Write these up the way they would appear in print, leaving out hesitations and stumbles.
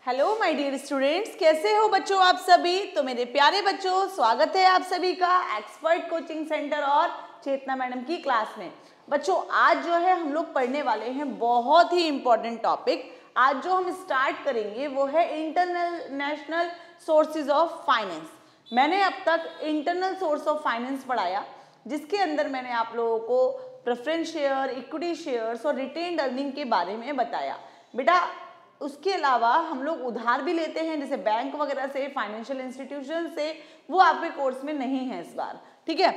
Hello my dear students, कैसे हो बच्चों आप सभी। तो मेरे प्यारे बच्चों, स्वागत है आप सभी का एक्सपर्ट कोचिंग सेंटर और चेतना मैडम की क्लास में। बच्चों आज जो है हम लोग पढ़ने वाले हैं बहुत ही इंपॉर्टेंट टॉपिक। आज जो हम स्टार्ट करेंगे वो है इंटरनेशनल सोर्सेज ऑफ फाइनेंस। मैंने अब तक इंटरनल सोर्स ऑफ फाइनेंस पढ़ाया, जिसके अंदर मैंने आप लोगों को प्रेफरेंस शेयर, इक्विटी शेयर्स और रिटेन्ड अर्निंग के बारे में बताया। बेटा उसके अलावा हम लोग उधार भी लेते हैं, जैसे बैंक वगैरह से, फाइनेंशियल इंस्टीट्यूशन से, वो आपके कोर्स में नहीं है इस बार, ठीक है।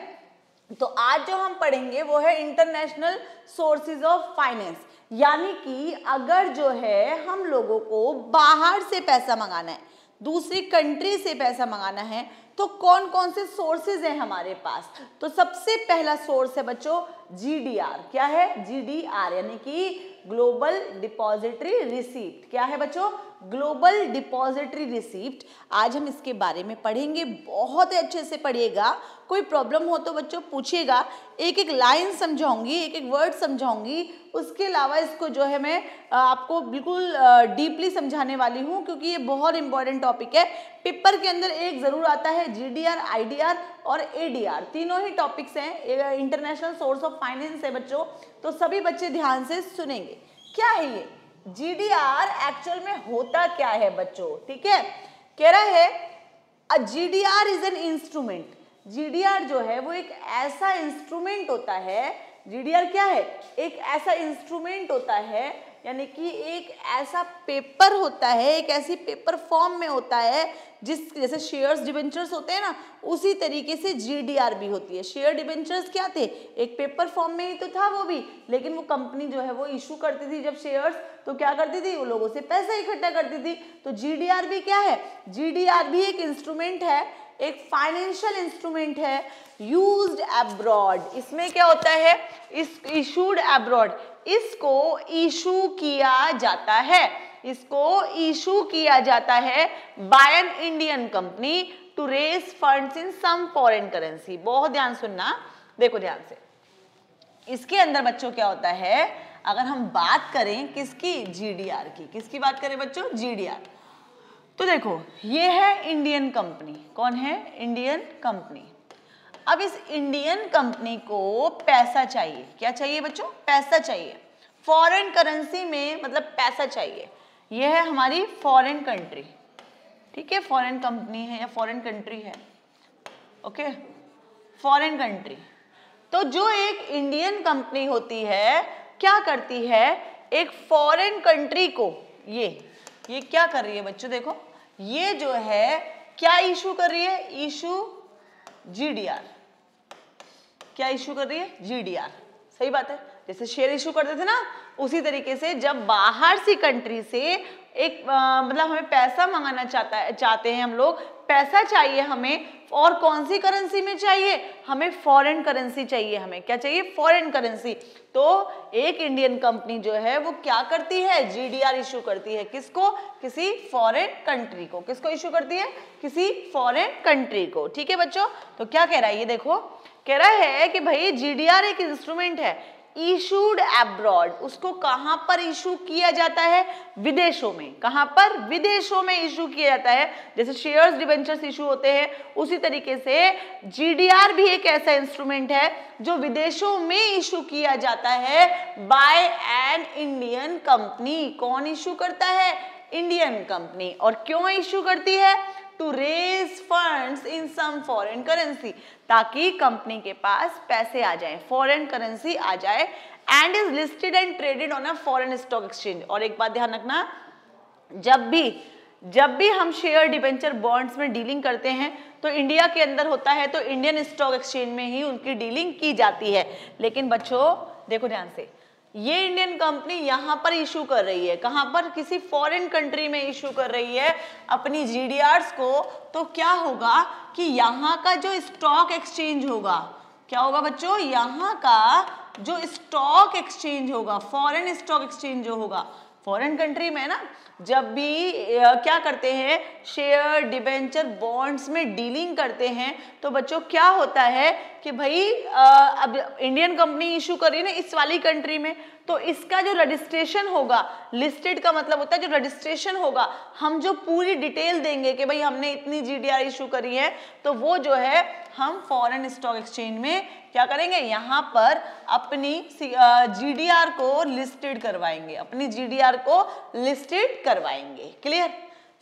तो आज जो हम पढ़ेंगे वो है इंटरनेशनल सोर्सेज ऑफ फाइनेंस, यानी कि अगर जो है हम लोगों को बाहर से पैसा मंगाना है, दूसरी कंट्री से पैसा मंगाना है, तो कौन कौन से सोर्सेज हैं हमारे पास। तो सबसे पहला सोर्स है बच्चों जीडीआर। क्या है? जीडीआर यानी कि ग्लोबल डिपॉजिटरी रिसीप्ट। क्या है बच्चों? Global depository receipt. आज हम इसके बारे में पढ़ेंगे, बहुत ही अच्छे से पढ़िएगा। कोई प्रॉब्लम हो तो बच्चों पूछिएगा, एक एक लाइन समझाऊंगी, एक एक वर्ड समझाऊंगी। उसके अलावा इसको जो है मैं आपको बिल्कुल डीपली समझाने वाली हूँ, क्योंकि ये बहुत इंपॉर्टेंट टॉपिक है। पेपर के अंदर एक जरूर आता है जीडीआर, आईडीआर और एडीआर, तीनों ही टॉपिक्स हैं। इंटरनेशनल सोर्स ऑफ फाइनेंस है बच्चों, तो सभी बच्चे ध्यान से सुनेंगे। क्या है ये जीडीआर? एक्चुअल में होता क्या है बच्चों, ठीक है। कह रहा है a GDR is an instrument. GDR जो है वो एक ऐसा इंस्ट्रूमेंट होता है। जीडीआर क्या है? एक ऐसा इंस्ट्रूमेंट होता है, यानी कि एक ऐसा पेपर होता है, एक ऐसी पेपर फॉर्म में होता है जैसे शेयर्स डिबेंचर्स होते हैं ना, उसी तरीके से जीडीआर भी होती है। शेयर डिबेंचर्स क्या थे? एक पेपर फॉर्म में ही तो था वो भी, लेकिन वो कंपनी जो है वो इशू करती थी जब शेयर्स, तो क्या करती थी? वो लोगों से पैसा इकट्ठा करती थी। तो जीडीआर भी क्या है? जीडीआर भी एक इंस्ट्रूमेंट है, एक फाइनेंशियल इंस्ट्रूमेंट है, यूज्ड अब्रॉड। इसमें क्या होता है? इशूड अब्रॉड, इसको इशू किया जाता है, इसको इशू किया जाता है by an Indian company to raise funds in some foreign currency. बहुत ध्यान सुनना, देखो ध्यान से। इसके अंदर बच्चों क्या होता है, अगर हम बात करें किसकी? जीडीआर की। किसकी बात करें बच्चों? जीडीआर। तो देखो ये है इंडियन कंपनी। कौन है? Indian company. अब इस इंडियन कंपनी को पैसा चाहिए। क्या चाहिए बच्चों? पैसा चाहिए। फॉरेन करेंसी में, मतलब पैसा चाहिए। यह है हमारी फॉरेन कंट्री, ठीक है। फॉरेन कंपनी है या फॉरेन कंट्री है, ओके, फॉरेन कंट्री। तो जो एक इंडियन कंपनी होती है, क्या करती है? एक फॉरेन कंट्री को ये क्या कर रही है बच्चों? देखो ये जो है क्या इशू कर रही है? Issue GDR. क्या इशू कर रही है? जीडीआर। सही बात है, जैसे शेयर इशू करते थे ना, उसी तरीके से जब बाहर सी कंट्री से एक मतलब हमें पैसा मंगाना चाहते हैं हम लोग, पैसा चाहिए हमें, और कौन सी करेंसी में चाहिए? हमें फॉरेन करेंसी चाहिए। हमें क्या चाहिए? Foreign currency. तो एक इंडियन कंपनी जो है वो क्या करती है? जीडीआर इशू करती है। किसको? किसी फॉरेन कंट्री को। किसको इशू करती है? किसी फॉरेन कंट्री को, ठीक है बच्चों। तो क्या कह रहा है ये? देखो कह रहा है कि भाई जीडीआर एक इंस्ट्रूमेंट है, इशूड अब्रॉड। उसको कहां पर इशू किया जाता है? विदेशों में। कहां पर? विदेशों में इशू किया जाता है। जैसे शेयर्स डिबेंचर्स इशू होते हैं, उसी तरीके से जीडीआर भी एक ऐसा इंस्ट्रूमेंट है जो विदेशों में इशू किया जाता है बाय एन इंडियन कंपनी। कौन इशू करता है? Indian company. और क्यों इशू करती है? To raise funds in some foreign currency, ताकि कंपनी के पास पैसे आ जाएं, फॉरेन करेंसी आ जाए, and is listed and traded on a foreign stock exchange. और एक बात ध्यान रखना, जब भी हम शेयर डिबेंचर बॉन्ड्स में डीलिंग करते हैं तो इंडिया के अंदर होता है, तो इंडियन स्टॉक एक्सचेंज में ही उनकी डीलिंग की जाती है। लेकिन बच्चों देखो ध्यान से, ये इंडियन कंपनी यहां पर इशू कर रही है। कहां पर? किसी फॉरेन कंट्री में इशू कर रही है अपनी जीडीआर्स को। तो क्या होगा कि यहां का जो स्टॉक एक्सचेंज होगा, क्या होगा बच्चों? यहां का जो स्टॉक एक्सचेंज होगा, फॉरेन स्टॉक एक्सचेंज जो होगा, फॉरेन कंट्री में ना, जब भी क्या करते हैं, शेयर डिबेंचर बॉन्ड्स में डीलिंग करते हैं, तो बच्चों क्या होता है कि भाई अब इंडियन कंपनी इशू कर रही है ना इस वाली कंट्री में, तो इसका जो रजिस्ट्रेशन होगा, लिस्टेड का मतलब होता है जो रजिस्ट्रेशन होगा, हम जो पूरी डिटेल देंगे कि भाई हमने इतनी जीडीआर इशू करी है, तो वो जो है हम फॉरेन स्टॉक एक्सचेंज में क्या करेंगे, यहाँ पर अपनी जीडीआर को लिस्टेड करवाएंगे, अपनी जीडीआर को लिस्टेड करवाएंगे। क्लियर,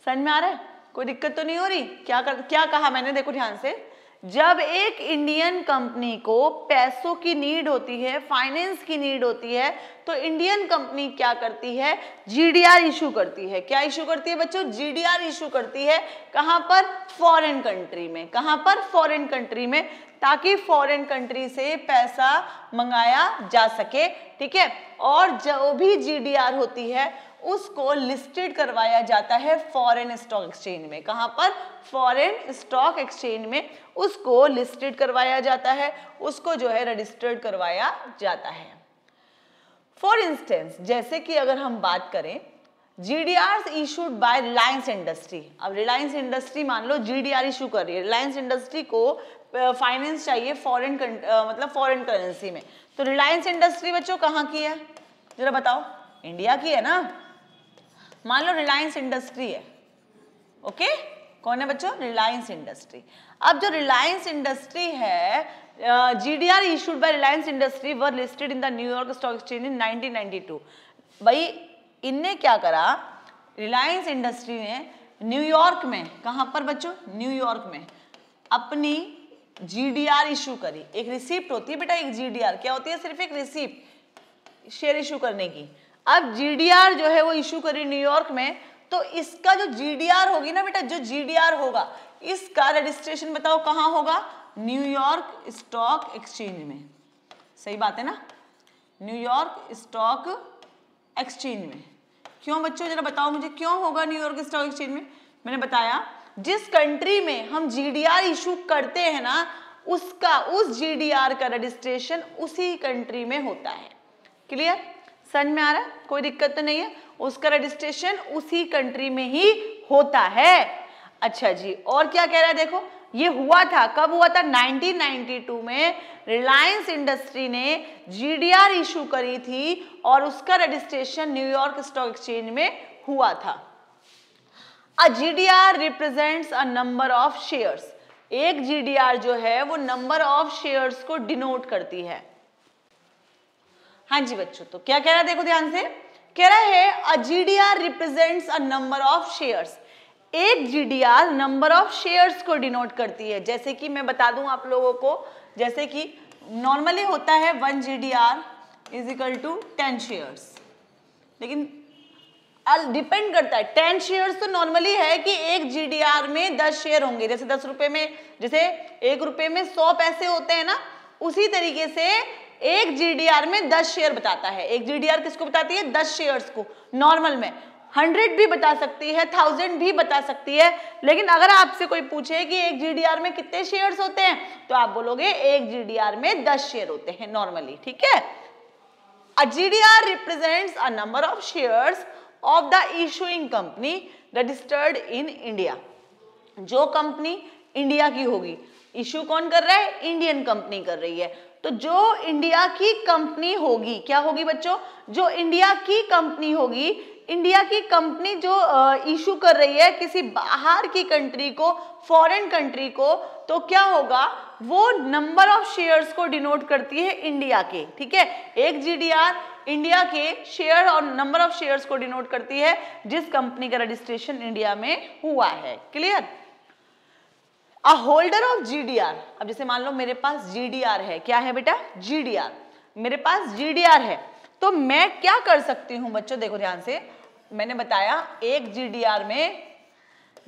समझ में आ रहा है, कोई दिक्कत तो नहीं हो रही? क्या कहा मैंने, देखो ध्यान से, जब एक इंडियन कंपनी को पैसों की नीड होती है, फाइनेंस की नीड होती है, तो इंडियन कंपनी क्या करती है, जीडीआर इशू करती है। क्या इशू करती है बच्चों? जीडीआर इशू करती है। कहां पर? फॉरेन कंट्री में। कहां पर? फॉरेन कंट्री में, ताकि फॉरेन कंट्री से पैसा मंगाया जा सके। ठीक है, और जो भी जीडीआर होती है उसको लिस्टेड करवाया जाता है फॉरेन स्टॉक एक्सचेंज में। कहां पर? फॉरेन स्टॉक एक्सचेंज में उसको लिस्टेड करवाया जाता है, उसको जो है रजिस्टर्ड करवाया जाता है। फॉर इंस्टेंस, जैसे कि अगर हम बात करें GDR issued by Reliance industry. अब रिलायंस इंडस्ट्री मान लो जीडीआर इशू कर रही है, रिलायंस इंडस्ट्री को फाइनेंस चाहिए फॉरेन मतलब फॉरेन करेंसी में, तो रिलायंस इंडस्ट्री बच्चों कहाँ की है, जरा बताओ? इंडिया की है ना। मान लो रिलायंस इंडस्ट्री है, ओके, कौन है बच्चों? रिलायंस इंडस्ट्री। अब जो रिलायंस इंडस्ट्री है, GDR issued by Reliance industry were listed in the New York stock exchange इन 1992। भाई इनने क्या करा, रिलायंस इंडस्ट्री ने न्यूयॉर्क में, कहां पर बच्चों? न्यूयॉर्क में अपनी जीडीआर इशू करी। एक रिसिप्ट होती है बेटा, एक जीडीआर क्या होती है? सिर्फ एक रिसिप्ट शेयर इशू करने की। अब जीडीआर जो है वो इशू करी न्यूयॉर्क में, तो इसका जो जीडीआर होगी ना बेटा, जो जीडीआर होगा इसका रजिस्ट्रेशन बताओ कहां होगा? न्यूयॉर्क स्टॉक एक्सचेंज में। सही बात है ना, न्यूयॉर्क स्टॉक एक्सचेंज में। क्यों बच्चों, जरा बताओ मुझे, क्यों होगा न्यूयॉर्क स्टॉक एक्सचेंज में? मैंने बताया जिस कंट्री में हम जीडीआर इशू करते हैं ना, उसका, उस जीडीआर का रजिस्ट्रेशन उसी कंट्री में होता है। क्लियर, समझ में आ रहा है, कोई दिक्कत तो नहीं है? उसका रजिस्ट्रेशन उसी कंट्री में ही होता है। अच्छा जी, और क्या कह रहा है, देखो ये हुआ था, कब हुआ था? 1992 में रिलायंस इंडस्ट्री ने जीडीआर इशू करी थी और उसका रजिस्ट्रेशन न्यूयॉर्क स्टॉक एक्सचेंज में हुआ था। A GDR represents a number of shares. एक जीडीआर जो है वो नंबर ऑफ शेयर्स को डिनोट करती है। हाँ जी बच्चों, तो क्या कह रहा है, देखो ध्यान से, कह रहा है a GDR represents a number of shares. एक जीडीआर नंबर ऑफ शेयर्स को डिनोट करती है। जैसे कि मैं बता दूं आप लोगों को, जैसे कि नॉर्मली होता है 1 GDR is equal to 10 shares, लेकिन डिपेंड करता है। 10 शेयर्स तो नॉर्मली है कि एक जीडीआर में 10 शेयर होंगे, जैसे 10 रुपए में, जैसे 1 रुपए में 100 पैसे होते हैं ना, उसी तरीके से एक जीडीआर में 10 शेयर बताता है। एक जीडीआर किसको बताती है? 10 शेयर्स को। नॉर्मल में 100 भी बता सकती है, 1000 भी बता सकती है, लेकिन अगर आपसे कोई पूछे कि एक जीडीआर में कितने शेयर्स होते हैं, तो आप बोलोगे एक जीडीआर में 10 शेयर होते हैं नॉर्मली। ठीक है, a GDR represents a number of shares of the issuing company registered in India. जो कंपनी इंडिया की होगी, इशू कौन कर रहा है? इंडियन कंपनी कर रही है, तो जो इंडिया की कंपनी होगी, क्या होगी बच्चों? जो इंडिया की कंपनी होगी, इंडिया की कंपनी जो इशू कर रही है किसी बाहर की कंट्री को, फॉरेन कंट्री को, तो क्या होगा? वो नंबर ऑफ शेयर्स को डिनोट करती है इंडिया के। ठीक है, एक जीडीआर इंडिया के शेयर और नंबर ऑफ शेयर्स को डिनोट करती है जिस कंपनी का रजिस्ट्रेशन इंडिया में हुआ है। Clear? A holder of GDR. अब जैसे मान लो मेरे पास जीडीआर है, क्या है बेटा? जीडीआर। मेरे पास जीडीआर है, तो मैं क्या कर सकती हूं बच्चों? देखो ध्यान से, मैंने बताया एक जीडीआर में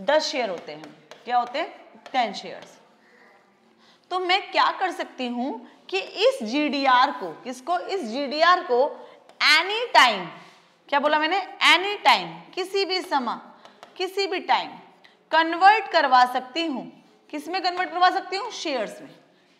10 शेयर होते हैं। क्या होते हैं? 10 शेयर्स। तो मैं क्या कर सकती हूं कि इस जीडीआर को, किसको? इस जीडीआर को एनी टाइम, क्या बोला मैंने? एनी टाइम, किसी भी समय, किसी भी टाइम कन्वर्ट करवा सकती हूं। किस में कन्वर्ट करवा सकती हूँ? शेयर्स में।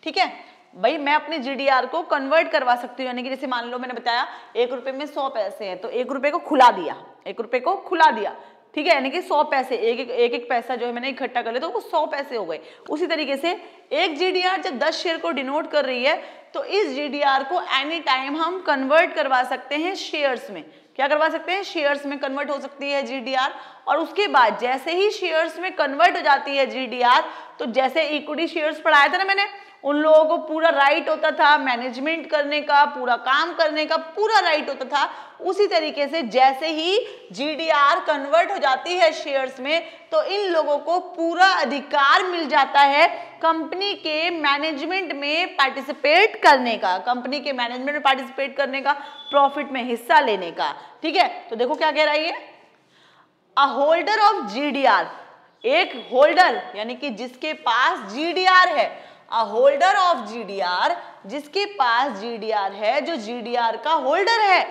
ठीक है भाई, मैं अपने जीडीआर को कन्वर्ट करवा सकती हूँ, यानी कि जैसे मान लो मैंने बताया 1 रुपए में 100 पैसे हैं, तो 1 रुपए को खुला दिया, 1 रुपए को खुला दिया, ठीक है, यानी कि 100 पैसे, एक पैसा जो है मैंने इकट्ठा कर लिया तो वो 100 पैसे हो गए। उसी तरीके से एक GDR जब 10 शेयर को डिनोट कर रही है तो इस GDR को एनी टाइम हम कन्वर्ट करवा सकते हैं शेयर्स में। क्या करवा सकते हैं? शेयर्स में कन्वर्ट हो सकती है GDR। और उसके बाद जैसे ही शेयर्स में कन्वर्ट हो जाती है GDR, तो जैसे इक्विटी शेयर्स पढ़ाया था ना मैंने, उन लोगों को पूरा राइट होता था मैनेजमेंट करने का, पूरा काम करने का पूरा राइट होता था। उसी तरीके से जैसे ही GDR कन्वर्ट हो जाती है शेयर्स में, तो इन लोगों को पूरा अधिकार मिल जाता है कंपनी के मैनेजमेंट में पार्टिसिपेट करने का, कंपनी के मैनेजमेंट में पार्टिसिपेट करने का, प्रॉफिट में हिस्सा लेने का। ठीक है, तो देखो क्या कह रहा है ये, अ होल्डर ऑफ GDR, एक होल्डर यानी कि जिसके पास GDR है, अ होल्डर ऑफ GDR, जिसके पास GDR है, जो GDR का होल्डर है,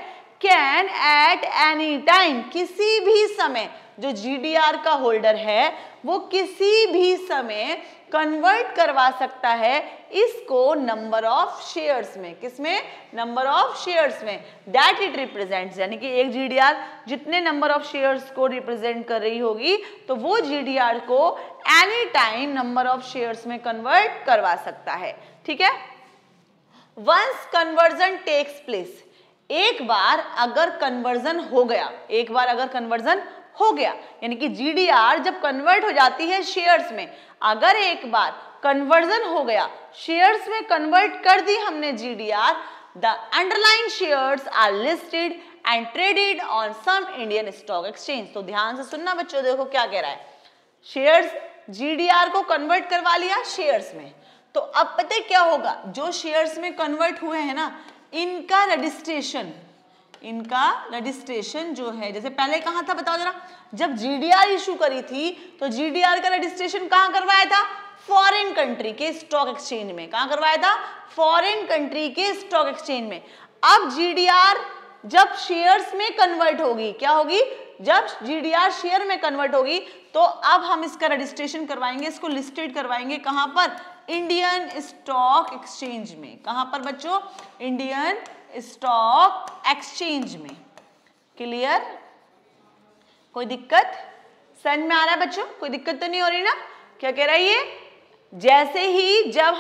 कैन एट एनी टाइम, किसी भी समय, जो GDR का होल्डर है वो किसी भी समय कन्वर्ट करवा सकता है इसको नंबर ऑफ शेयर्स में। किसमें? नंबर ऑफ शेयर्स में दैट इट रिप्रेजेंट्स, यानी कि एक GDR जितने नंबर ऑफ शेयर्स को रिप्रेजेंट कर रही होगी तो वो GDR को any time number of shares में कन्वर्ट करवा सकता है। ठीक है, वंस कन्वर्जन टेक्स प्लेस, एक बार अगर कन्वर्जन हो गया, एक बार अगर कन्वर्जन हो गया, यानी कि GDR जब कन्वर्ट हो जाती है शेयर्स में, अगर एक बार कन्वर्जन हो गया, शेयर्स में कन्वर्ट कर दी हमने GDR, the underline shares are listed and traded on some Indian stock exchange. तो ध्यान से सुनना बच्चों, देखो क्या कह रहा है, शेयर्स GDR को कन्वर्ट करवा लिया शेयर्स में, तो अब पता है क्या होगा, जो शेयर्स में कन्वर्ट हुए हैं ना, इनका रजिस्ट्रेशन जो है, जैसे पहले कहाँ था बताओ जरा, जब GDR इशू करी थी तो GDR का रजिस्ट्रेशन कहाँ करवाया था? फॉरेन कंट्री के स्टॉक एक्सचेंज में। कहाँ करवाया था? फॉरेन कंट्री के स्टॉक एक्सचेंज में। अब GDR जब शेयर्स में कन्वर्ट होगी, क्या होगी? जब GDR शेयर में कन्वर्ट होगी तो अब हम इसका रजिस्ट्रेशन करवाएंगे, इसको लिस्टेड करवाएंगे कहाँ पर? इंडियन स्टॉक एक्सचेंज में। कहाँ पर बच्चों? इंडियन स्टॉक एक्सचेंज में। क्लियर? कोई दिक्कत? समझ में आ रहा है बच्चों? कोई दिक्कत तो नहीं हो रही ना? क्या कह रहा है ये? जैसे ही जब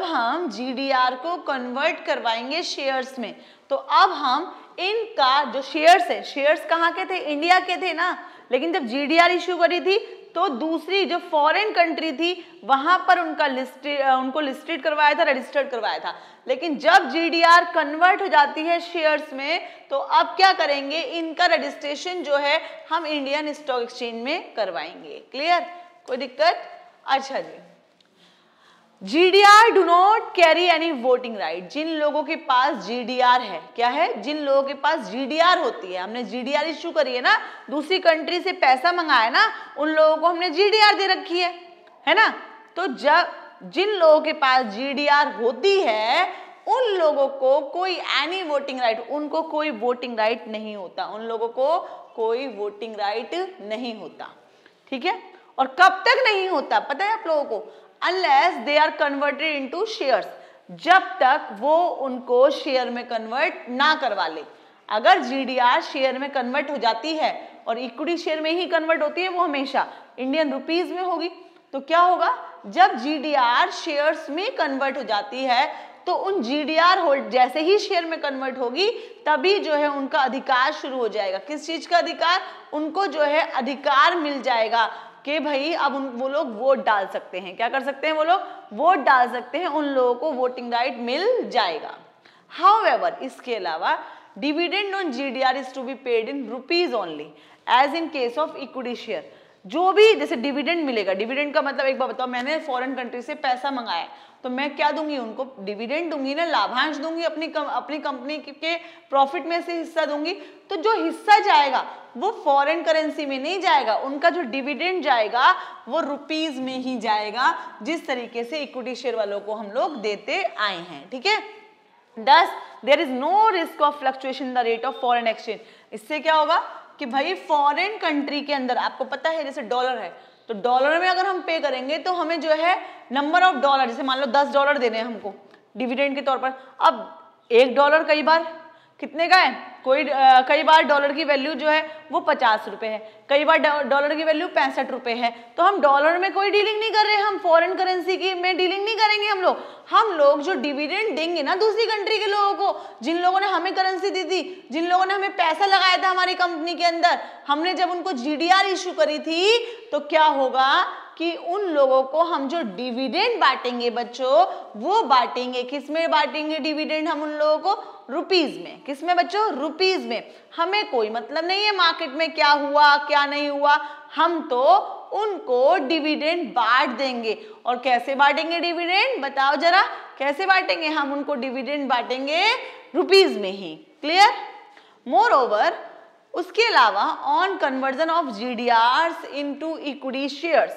हम GDR को कन्वर्ट करवाएंगे शेयर्स में, तो अब हम इनका जो शेयर्स है, शेयर्स कहाँ के थे? इंडिया के थे ना, लेकिन जब GDR इशू करी थी तो दूसरी जो फॉरेन कंट्री थी वहां पर उनको लिस्टेड करवाया था, रजिस्टर्ड करवाया था। लेकिन जब GDR कन्वर्ट हो जाती है शेयर्स में, तो अब क्या करेंगे, इनका रजिस्ट्रेशन जो है हम इंडियन स्टॉक एक्सचेंज में करवाएंगे। क्लियर? कोई दिक्कत? अच्छा जी, GDR do not carry any voting right. जिन लोगों के पास GDR है, क्या है? जिन लोगों के पास GDR होती है, हमने GDR इशू करी है ना, दूसरी कंट्री से पैसा मंगाया ना, उन लोगों को हमने GDR दे रखी है ना। तो जब जिन लोगों के पास GDR होती है उन लोगों को कोई एनी वोटिंग राइट, उनको कोई वोटिंग राइट नहीं होता, उन लोगों को कोई वोटिंग राइट नहीं होता। ठीक है, और कब तक नहीं होता पता है आप लोगों को? Unless they are converted into shares, जब तक वो उनको शेयर में कन्वर्ट ना करवा ले। अगर GDR शेयर में कन्वर्ट हो जाती है, और इक्विटी शेयर में ही कन्वर्ट होती है, वो हमेशा इंडियन रुपीज में होगी, तो क्या होगा, जब GDR शेयर्स में कन्वर्ट हो जाती है तो उन GDR होल्ड जैसे ही शेयर में कन्वर्ट होगी तभी जो है उनका अधिकार शुरू हो जाएगा। किस चीज का अधिकार? उनको जो है अधिकार मिल जाएगा कि भाई अब वो लोग वोट डाल सकते हैं। क्या कर सकते हैं? वो लोग वोट डाल सकते हैं, उन लोगों को वोटिंग राइट मिल जाएगा। हाउएवर, इसके अलावा dividend on GDR is to be paid in rupees only as in case of equity share. जो भी जैसे डिविडेंड मिलेगा, डिविडेंड का मतलब एक बार बताओ, मैंने फॉरेन कंट्री से पैसा मंगाया तो मैं क्या दूंगी उनको? डिविडेंड दूंगी ना, लाभांश दूंगी, अपनी कंपनी के प्रॉफिट में से हिस्सा दूंगी। तो जो हिस्सा जाएगा वो फॉरेन करेंसी में नहीं जाएगा, उनका जो डिविडेंड जाएगा वो रुपीज में ही जाएगा, जिस तरीके से इक्विटी शेयर वालों को हम लोग देते आए हैं। ठीक है, Thus, there is no risk of fluctuation in the rate of foreign exchange। इससे क्या होगा कि भाई फॉरेन कंट्री के अंदर आपको पता है जैसे डॉलर है, तो डॉलर में अगर हम पे करेंगे तो हमें जो है नंबर ऑफ डॉलर, जैसे मान लो $10 देने हैं हमको डिविडेंड के तौर पर, अब $1 कई बार कितने का है? कई बार डॉलर की वैल्यू जो है वो 50 रुपए है, कई बार डॉलर की वैल्यू 65 रुपए है। तो हम डॉलर में कोई डीलिंग नहीं कर रहे हैं, हम फॉरेन करेंसी की में डीलिंग नहीं करेंगे। हम लोग जो डिविडेंड देंगे ना दूसरी कंट्री के लोगों को, जिन लोगों ने हमें करेंसी दी थी, जिन लोगों ने हमें पैसा लगाया था हमारी कंपनी के अंदर, हमने जब उनको जीडीआर इशू करी थी तो क्या होगा कि उन लोगों को हम जो डिविडेंड बांटेंगे बच्चों, वो बांटेंगे किस में बांटेंगे डिविडेंड हम उन लोगों को? रुपीज में। किस में बच्चों? रुपीज में। हमें कोई मतलब नहीं है मार्केट में क्या हुआ क्या नहीं हुआ, हम तो उनको डिविडेंड बांट देंगे। और कैसे बांटेंगे डिविडेंड बताओ जरा, कैसे बांटेंगे? हम उनको डिविडेंड बांटेंगे रुपीज में ही। क्लियर? मोर ओवर, उसके अलावा on conversion of GDR into equity shares,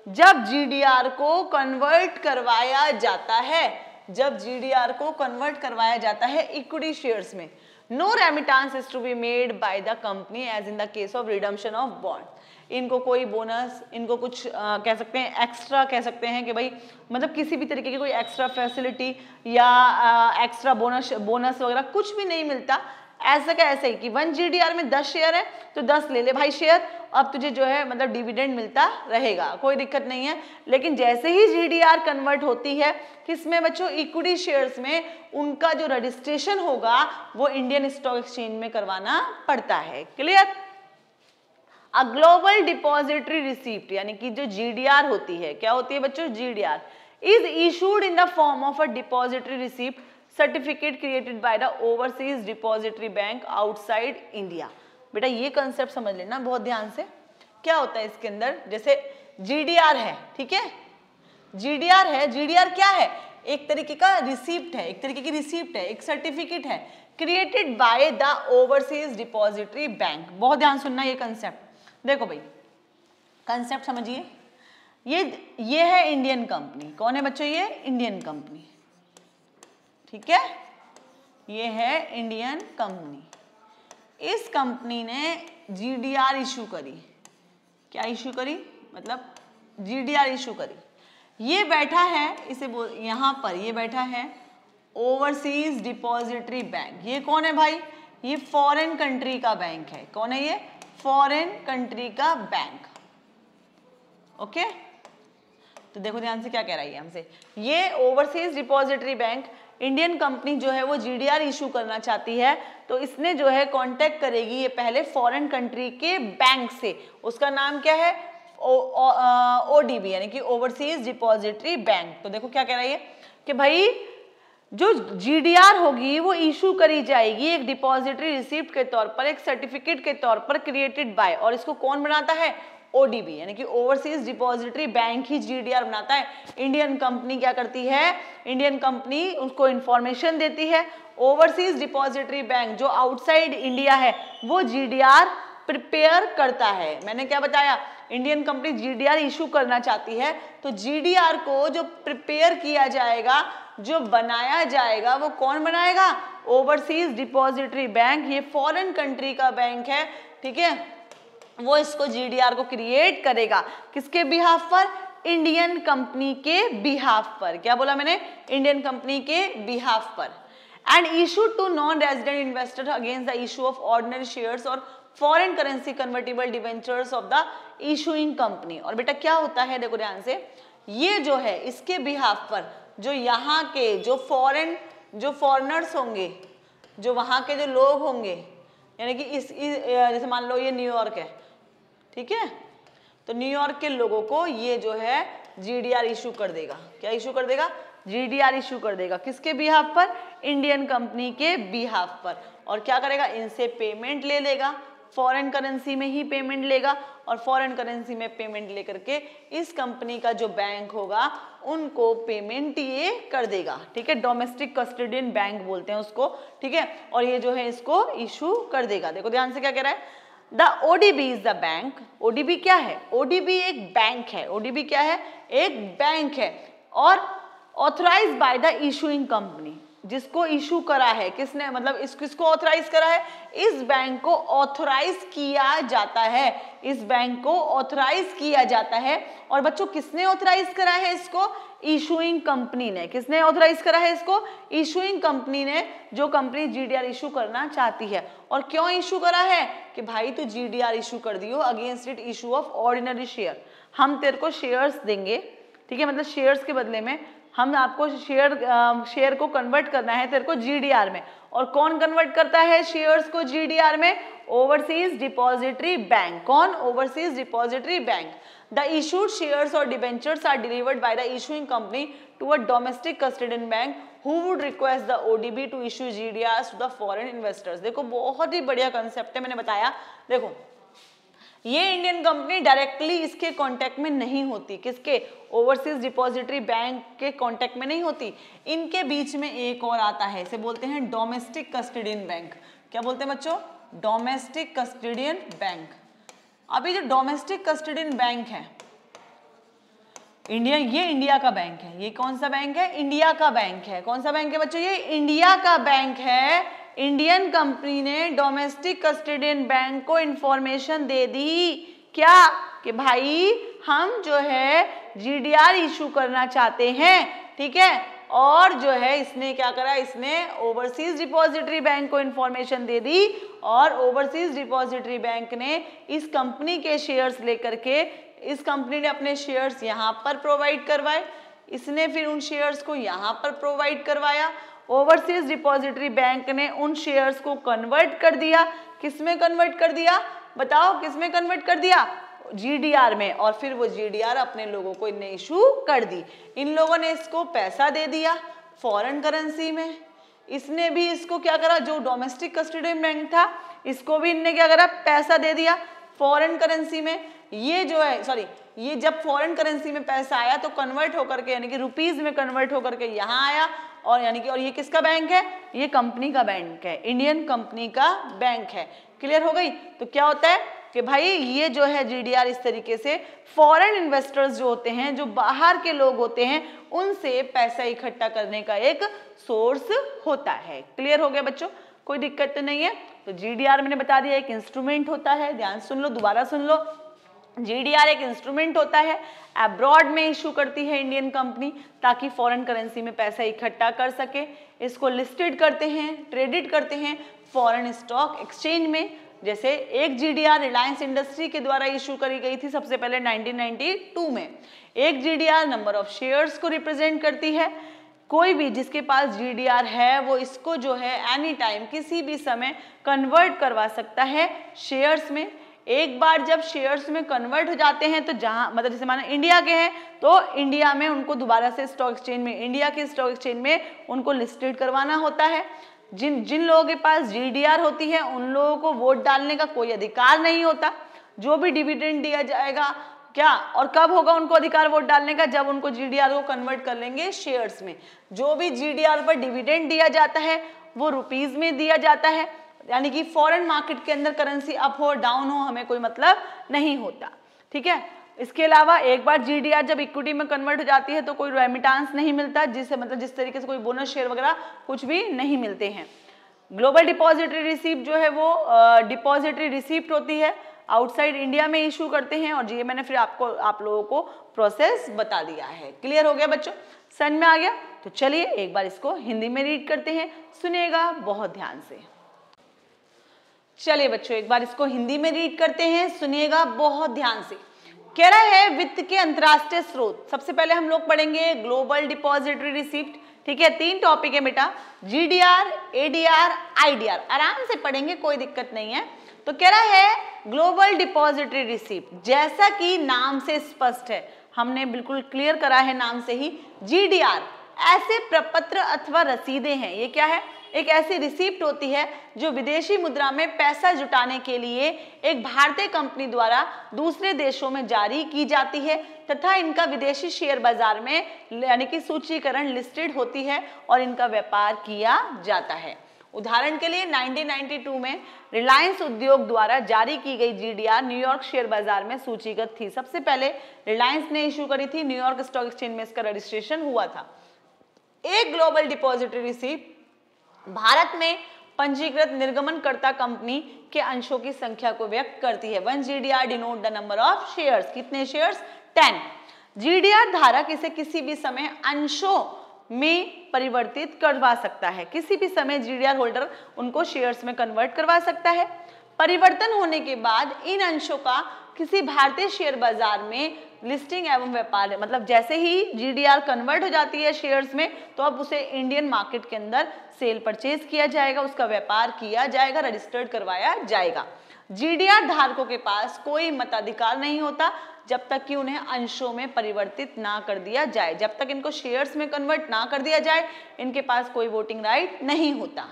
जब जीडीआर को कन्वर्ट करवाया जाता है, जब जीडीआर को कन्वर्ट करवाया जाता है इक्विटी शेयर्स में, no remittance is to be made by the company as in the case of redemption of bond. इनको कोई बोनस, इनको कुछ कह सकते हैं एक्स्ट्रा, कह सकते हैं कि भाई मतलब किसी भी तरीके की कोई एक्स्ट्रा फैसिलिटी या एक्स्ट्रा बोनस वगैरह कुछ भी नहीं मिलता। ऐसा का ऐसा ही कि 1 जीडीआर में 10 शेयर है तो 10 ले ले भाई शेयर, अब तुझे जो है मतलब डिविडेंड मिलता रहेगा, कोई दिक्कत नहीं है। लेकिन जैसे ही जीडीआर कन्वर्ट होती है किसमें बच्चों? इक्विटी शेयर्स में, उनका जो रजिस्ट्रेशन होगा वो इंडियन स्टॉक एक्सचेंज में करवाना पड़ता है। Clear? A global depository receipt, यानी कि जो जीडीआर होती है, क्या होती है बच्चों? GDR is issued in the form of a depository receipt certificate created by the overseas depository bank outside India. बेटा ये कंसेप्ट समझ लेना बहुत ध्यान से। क्या होता है इसके अंदर? जैसे जीडीआर है, ठीक है, जीडीआर है, जीडीआर क्या है? एक तरीके का रिसीप्ट है, एक तरीके की रिसीप्ट है, एक सर्टिफिकेट है created by the overseas depository bank. बहुत ध्यान सुनना ये कंसेप्ट। देखो भाई कंसेप्ट समझिए, ये है इंडियन कंपनी। कौन है बच्चों? ये इंडियन कंपनी, ठीक है, ये है इंडियन कंपनी। इस कंपनी ने जीडीआर इशू करी। क्या इशू करी? मतलब जीडीआर इशू करी। ये बैठा है, इसे यहां पर ये बैठा है ओवरसीज डिपॉजिटरी बैंक। ये कौन है भाई? ये फॉरेन कंट्री का बैंक है। कौन है ये? फॉरेन कंट्री का बैंक। ओके, तो देखो ध्यान से क्या कह रहा है हमसे। ये overseas depository bank, Indian company जो है वो जीडीआर इशू करना चाहती है, तो इसने जो है कांटेक्ट करेगी ये पहले फॉरेन कंट्री के बैंक से। उसका नाम क्या है? ओडीबी, यानी कि ओवरसीज डिपॉजिटरी बैंक। तो देखो क्या कह रही है कि भाई जो जीडीआर होगी वो इशू करी जाएगी एक डिपॉजिटरी रिसिप्ट के तौर पर, एक सर्टिफिकेट के तौर पर क्रिएटेड बाय, और इसको कौन बनाता है? ओडीबी, यानी कि ओवरसीज डिपॉजिटरी बैंक ही जीडीआर बनाता है। इंडियन कंपनी क्या करती है? इंडियन कंपनी उसको इंफॉर्मेशन देती है, ओवरसीज डिपॉजिटरी बैंक जो आउटसाइड इंडिया है वो जीडीआर प्रिपेयर करता है। मैंने क्या बताया? इंडियन कंपनी जीडीआर इशू करना चाहती है, तो जीडीआर को जो प्रिपेयर किया जाएगा, जो बनाया जाएगा, वो कौन बनाएगा? Overseas depository bank. ये फॉरेन कंट्री का बैंक है, ठीक है, वो इसको जीडीआर को क्रिएट करेगा। किसके बिहाफ पर? इंडियन कंपनी के बिहाफ पर। क्या बोला मैंने? इंडियन कंपनी के बिहाफ पर। And issue to non resident investor against the issue of ordinary shares और foreign currency convertible debentures of the issuing company. और बेटा क्या होता है, देखो ध्यान से, ये जो है इसके बिहाफ पर जो यहाँ के जो फॉरेनर्स होंगे, जो वहाँ के जो लोग होंगे, यानी कि जैसे मान लो ये न्यूयॉर्क है, ठीक है, तो न्यूयॉर्क के लोगों को ये जो है जीडीआर इशू कर देगा। क्या इशू कर देगा? जीडीआर इशू कर देगा। किसके बिहाफ पर? इंडियन कंपनी के बिहाफ पर। और क्या करेगा? इनसे पेमेंट ले लेगा, फॉरेन करेंसी में ही पेमेंट लेगा, और फॉरेन करेंसी में पेमेंट लेकर के इस कंपनी का जो बैंक होगा उनको पेमेंट ये कर देगा, ठीक है, डोमेस्टिक कस्टोडियन बैंक बोलते हैं उसको, ठीक है, और ये जो है इसको इशू कर देगा। देखो ध्यान से क्या कह रहा है? The ODB is the bank. ODB क्या है? ओडीबी एक बैंक है। ओडीबी क्या है? एक बैंक है, और authorised bye the issuing company. जिसको इशू करा है, किसने, मतलब किसको ऑथराइज करा है, इस बैंक को ऑथराइज किया जाता है, इस बैंक को ऑथराइज किया जाता है। और बच्चों किसने ऑथराइज करा है इसको, इशूइंग कंपनी ने। किसने ऑथराइज करा है इसको, इशूइंग कंपनी ने, जो कंपनी जीडीआर इशू करना चाहती है। और क्यों इशू करा है कि भाई तू जीडीआर इशू कर दियो against it issue of ordinary share, हम तेरे को शेयर्स देंगे, ठीक है, मतलब शेयर्स के बदले में हम आपको शेयर को कन्वर्ट करना है तेरे को जीडीआर में। और कौन कन्वर्ट करता है शेयर्स को जीडीआर में, ओवरसीज डिपॉजिटरी बैंक। कौन, overseas depository bank. The issued shares और debentures are delivered by the issuing company to a domestic custodian bank who would request the ODB to issue GDRs to the foreign investors। देखो बहुत ही बढ़िया concept है, मैंने बताया। देखो ये Indian company directly इसके कांटेक्ट में नहीं होती, किसके, ओवरसीज डिपॉजिटरी बैंक के कांटेक्ट में नहीं होती, इनके बीच में एक और आता है, इसे बोलते हैं डोमेस्टिक कस्टोडियन बैंक। क्या बोलते हैं बच्चों, डोमेस्टिक कस्टोडियन बैंक। अभी जो डोमेस्टिक कस्टोडियन बैंक है इंडिया, ये इंडिया का बैंक है। ये कौन सा बैंक है, इंडिया का बैंक है। कौन सा बैंक है बच्चों, ये इंडिया का बैंक है। इंडियन कंपनी ने डोमेस्टिक कस्टोडियन बैंक को इंफॉर्मेशन दे दी, क्या, कि भाई हम जो है जीडीआर इशू करना चाहते हैं, ठीक है। और जो है इसने क्या करा, इसने ओवरसीज डिपॉजिटरी बैंक को इंफॉर्मेशन दे दी, और ओवरसीज डिपॉजिटरी बैंक ने इस कंपनी के शेयर्स लेकर के, इस कंपनी ने अपने शेयर्स यहाँ पर प्रोवाइड करवाए, इसने फिर उन शेयर्स को यहाँ पर प्रोवाइड करवाया। ओवरसीज डिपॉजिटरी बैंक ने उन शेयर्स को कन्वर्ट कर दिया, किसमें कन्वर्ट कर दिया, बताओ किसमें कन्वर्ट कर दिया, जीडीआर में। और फिर वो जीडीआर अपने लोगों को इनने इशू कर दी। इन लोगों ने इसको पैसा दे दिया फॉरेन करेंसी में, इसने भी इसको क्या करा, जो डोमेस्टिक कस्टोडियन बैंक था इसको भी इनने क्या करा, पैसा दे दिया फॉरेन करेंसी में। ये जो है, सॉरी, ये जब फॉरेन करेंसी में पैसा आया तो कन्वर्ट होकर के, यानी कि रुपीज में कन्वर्ट होकर के यहाँ आया, और यानी कि, और ये किसका बैंक है, ये कंपनी का बैंक है, इंडियन कंपनी का बैंक है। क्लियर हो गई। तो क्या होता है कि भाई ये जो है जीडीआर इस तरीके से फॉरेन इन्वेस्टर्स जो होते हैं, जो बाहर के लोग होते हैं, उनसे पैसा इकट्ठा करने का एक सोर्स होता है। क्लियर हो गया बच्चों, कोई दिक्कत तो नहीं है। तो जीडीआर मैंने बता दिया एक इंस्ट्रूमेंट होता है, ध्यान सुन लो, दोबारा सुन लो। जीडीआर एक इंस्ट्रूमेंट होता है, अब्रॉड में इशू करती है इंडियन कंपनी ताकि फॉरेन करेंसी में पैसा इकट्ठा कर सके। इसको लिस्टेड करते हैं, ट्रेडेड करते हैं फॉरेन स्टॉक एक्सचेंज में। जैसे एक जीडीआर रिलायंस इंडस्ट्री के द्वारा इशू करी गई थी सबसे पहले 1992 में। एक जीडीआर नंबर ऑफ शेयर्स को रिप्रेजेंट करती है। कोई भी जिसके पास जीडीआर है वो इसको जो है एनी टाइम, किसी भी समय कन्वर्ट करवा सकता है शेयर्स में। एक बार जब शेयर्स में कन्वर्ट हो जाते हैं तो जहां, मतलब जैसे माना इंडिया के हैं तो इंडिया में उनको दोबारा से स्टॉक एक्सचेंज में, इंडिया के स्टॉक एक्सचेंज में उनको लिस्टेड करवाना होता है। जिन लोगों के पास जीडीआर होती है उन लोगों को वोट डालने का कोई अधिकार नहीं होता। जो भी डिविडेंड दिया जाएगा, क्या और कब होगा उनको अधिकार वोट डालने का, जब उनको जीडीआर को कन्वर्ट कर लेंगे शेयर्स में। जो भी जीडीआर पर डिविडेंड दिया जाता है वो रुपीज में दिया जाता है, यानी कि फॉरेन मार्केट के अंदर करेंसी अप हो डाउन हो हमें कोई मतलब नहीं होता, ठीक है। इसके अलावा एक बार जीडीआर जब इक्विटी में कन्वर्ट हो जाती है तो कोई रेमिटेंस नहीं मिलता, जिससे मतलब जिस तरीके से कोई बोनस शेयर वगैरह कुछ भी नहीं मिलते हैं। ग्लोबल डिपॉजिटरी रिसीप्ट जो है वो डिपॉजिटरी रिसीप्ट होती है, आउटसाइड इंडिया में इशू करते हैं। और ये मैंने फिर आप लोगों को प्रोसेस बता दिया है। क्लियर हो गया बच्चों, समझ में आ गया। तो चलिए एक बार इसको हिंदी में रीड करते हैं, सुनिएगा बहुत ध्यान से। चलिए बच्चों एक बार इसको हिंदी में रीड करते हैं, सुनिएगा बहुत ध्यान से। कह रहा है वित्त के अंतरराष्ट्रीय स्रोत। सबसे पहले हम लोग पढ़ेंगे ग्लोबल डिपॉजिटरी रिसीप्ट, ठीक है। 3 टॉपिक है बेटा, जीडीआर, एडीआर, आईडीआर, आराम से पढ़ेंगे, कोई दिक्कत नहीं है। तो कह रहा है ग्लोबल डिपॉजिटरी रिसीप्ट, जैसा कि नाम से स्पष्ट है, हमने बिल्कुल क्लियर करा है नाम से ही। जीडीआर ऐसे प्रपत्र अथवा रसीदें हैं, ये क्या है, एक ऐसी रिसीप्ट होती है जो विदेशी मुद्रा में पैसा जुटाने के लिए एक भारतीय कंपनी द्वारा दूसरे देशों में जारी की जाती है तथा इनका विदेशी शेयर बाजार में यानी कि सूचीकरण लिस्टेड होती है और इनका व्यापार किया जाता है। उदाहरण के लिए 1992 में रिलायंस उद्योग द्वारा जारी की गई जीडीआर न्यूयॉर्क शेयर बाजार में सूचीगत थी। सबसे पहले रिलायंस ने इशू करी थी, न्यूयॉर्क स्टॉक एक्सचेंज में इसका रजिस्ट्रेशन हुआ था। एक ग्लोबल डिपॉजिटरी रिसीप्ट भारत में पंजीकृत निर्गमनकर्ता कंपनी के अंशों की संख्या को व्यक्त करती है। 1 GDR denote the number of shares. कितने शेयर्स? 10। GDR धारक इसे किसी भी समय अंशों में परिवर्तित करवा सकता है। किसी भी समय GDR होल्डर उनको शेयर्स में कन्वर्ट करवा सकता है। परिवर्तन होने के बाद इन अंशों का किसी भारतीय शेयर बाजार में लिस्टिंग एवं व्यापार, मतलब जैसे ही GDR कन्वर्ट हो जाती है शेयर्स में, तो अब उसे इंडियन मार्केट के अंदर सेल परचेज किया जाएगा, उसका व्यापार किया जाएगा, रजिस्टर्ड करवाया जाएगा। GDR धारकों के पास कोई मताधिकार नहीं होता जब तक कि उन्हें अंशों में परिवर्तित ना कर दिया जाए। जब तक इनको शेयर्स में कन्वर्ट ना कर दिया जाए, इनके पास कोई वोटिंग राइट नहीं होता।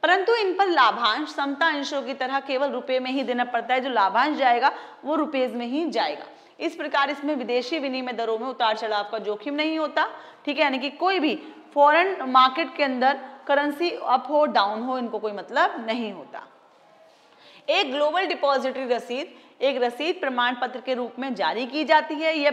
परंतु इन पर लाभांश समता अंशों की तरह केवल रुपए में ही देना पड़ता है। जो लाभांश जाएगा वो रुपीज में ही जाएगा। इस प्रकार इसमें विदेशी विनिमय दरों में उतार चढ़ाव का जोखिम नहीं होता, ठीक है। यानी कि कोई भी फॉरेन मार्केट के अंदर करेंसी अप हो डाउन हो, इनको कोई मतलब नहीं होता। एक ग्लोबल डिपॉजिटरी रसीद एक रसीद प्रमाण पत्र के रूप में जारी की जाती है। यह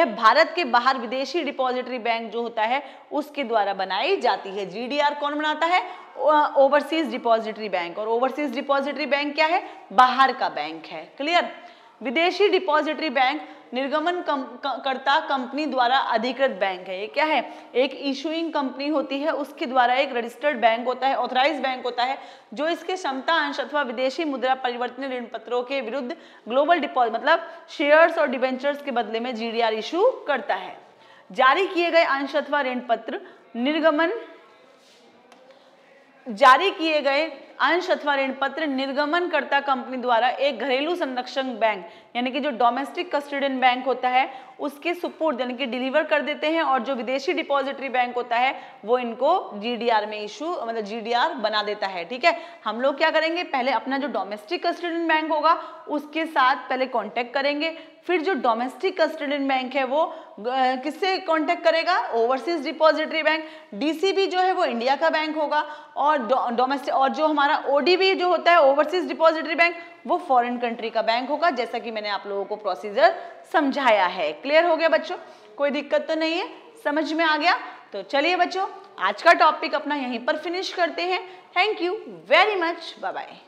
भारत के बाहर विदेशी डिपॉजिटरी बैंक जो होता है उसके द्वारा बनाई जाती है। GDR कौन बनाता है? Overseas depository bank. और ओवरसीज डिपॉजिटरी बैंक क्या है? बाहर का बैंक है। क्लियर? विदेशी डिपॉजिटरी बैंक निर्गमन कर्ता कंपनी द्वारा अधिकृत बैंक है। ये क्या है? एक इशूइंग कंपनी होती है, उसके द्वारा एक रजिस्टर्ड बैंक होता है, ऑथराइज्ड बैंक होता है, जो इसके क्षमता अंश अथवा विदेशी मुद्रा परिवर्तनीय ऋण पत्रों के विरुद्ध ग्लोबल डिपॉजिट मतलब शेयर्स और डिबेंचर्स के बदले में GDR इशू करता है। जारी किए गए अंश अथवा ऋण पत्र निर्गमनकर्ता कंपनी द्वारा एक घरेलू संरक्षण बैंक यानी कि जो डोमेस्टिक कस्टोडियन बैंक होता है उसके सुपुर्द यानी कि डिलीवर कर देते हैं, और जो विदेशी डिपॉजिटरी बैंक होता है वो इनको GDR में इशू मतलब GDR बना देता है। ठीक है, हम लोग क्या करेंगे, पहले अपना जो डोमेस्टिक कस्टोडियन बैंक होगा उसके साथ पहले कांटेक्ट करेंगे, फिर जो डोमेस्टिक कस्टोडियन बैंक है वो किससे कांटेक्ट करेगा? Overseas depository bank. DCB जो है वो इंडिया का बैंक होगा, और डोमेस्टिक और जो हमारा ODB जो होता है ओवरसीज डिपॉजिटरी बैंक वो फॉरेन कंट्री का बैंक होगा, जैसा कि मैंने आप लोगों को प्रोसीजर समझाया है। क्लियर हो गया बच्चों? कोई दिक्कत तो नहीं है? समझ में आ गया? तो चलिए बच्चों, आज का टॉपिक अपना यहीं पर फिनिश करते हैं। Thank you very much, bye bye.